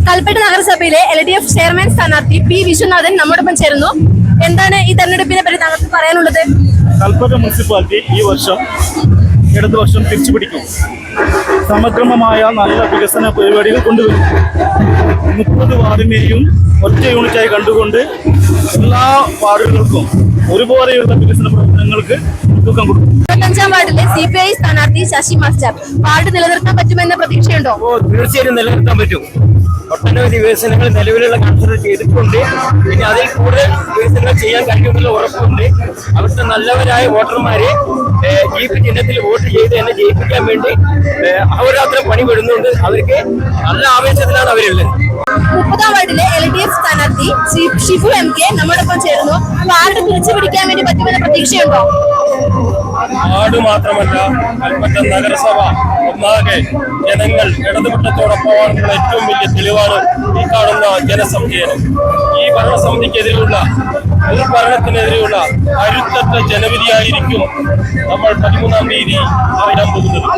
കൽപ്പറ്റ നഗരസഭയിലെ LDF chairman സ്ഥാനാർത്ഥി P Viswanathan നമ്മോടൊപ്പം ചേരുന്നു. എന്താണ് ഈ തെരഞ്ഞെടുപ്പിനെ പറ്റി താങ്കൾക്ക് പറയാനുള്ളത്? കൽപ്പറ്റ മുനിസിപ്പാലിറ്റി ഈ വർഷം ഇടതുപക്ഷം തിരിച്ചുപിടിക്കും. സമഗ്രമായ നല്ല വികസന പരിപാടികൾ കൊണ്ടുവരും. 30 വാർഡിനെയും ഒറ്റ യൂണിറ്റായി കണ്ടുകൊണ്ട് എല്ലാ വാർഡുകൾക്കും ഒരുപോലെയുള്ള വികസന പ്രവർത്തനങ്ങൾക്ക് തൂക്കം കൊടുക്കും. 25-ാം വാർഡിലെ CPI സ്ഥാനാർത്ഥി ശശി മാസ്റ്റർ വാർഡ് നിലനിർത്താൻ പറ്റുമെന്ന പ്രതീക്ഷയുണ്ടോ? തീർച്ചയായും നിലനിർത്താൻ പറ്റും. ഒട്ടനവധി വികസനങ്ങൾ നിലവിലുള്ള കൺസിഡർ ചെയ്തിട്ടുണ്ട്. പിന്നെ അതിൽ കൂടുതൽ വികസനങ്ങൾ ചെയ്യാൻ കഴിയുമെന്നുള്ള ഉറപ്പുണ്ട്. അവിടുത്തെ നല്ലവരായ വോട്ടർമാരെ ജീപ്പ് ചിഹ്നത്തിൽ വോട്ട് ചെയ്ത് എന്നെ ജയിപ്പിക്കാൻ വേണ്ടി അഹോരാത്രം പണിപെടുന്നുണ്ട്. അവർക്ക് നല്ല ആവേശത്തിലാണ് അവരുള്ളത്. 30-ാം വാർഡിലെ LDF സ്ഥാനാർത്ഥി ഷിഫു MK നമ്മോടൊപ്പം ചേരുന്നു. വാർഡ് തിരിച്ചുപിടിക്കാൻ വേണ്ടി പറ്റുമെന്ന പ്രതീക്ഷയുണ്ടോ? നാട് മാത്രമല്ല, കൽപ്പറ്റ നഗരസഭ ഒന്നാകെ ജനങ്ങൾ ഇടതുപക്ഷത്തോടൊപ്പമാണെന്നുള്ള ഏറ്റവും വലിയ തെളിവാണ് ഈ കാണുന്ന ജനസംഖ്യയാണ്. ഈ ഭരണസമിതിക്കെതിരെയുള്ള ഭരണത്തിനെതിരെയുള്ള കരുത്തറ്റ ജനവിധിയായിരിക്കും നമ്മൾ 13-ാം തീയതി അറിയാൻ പോകുന്നത്.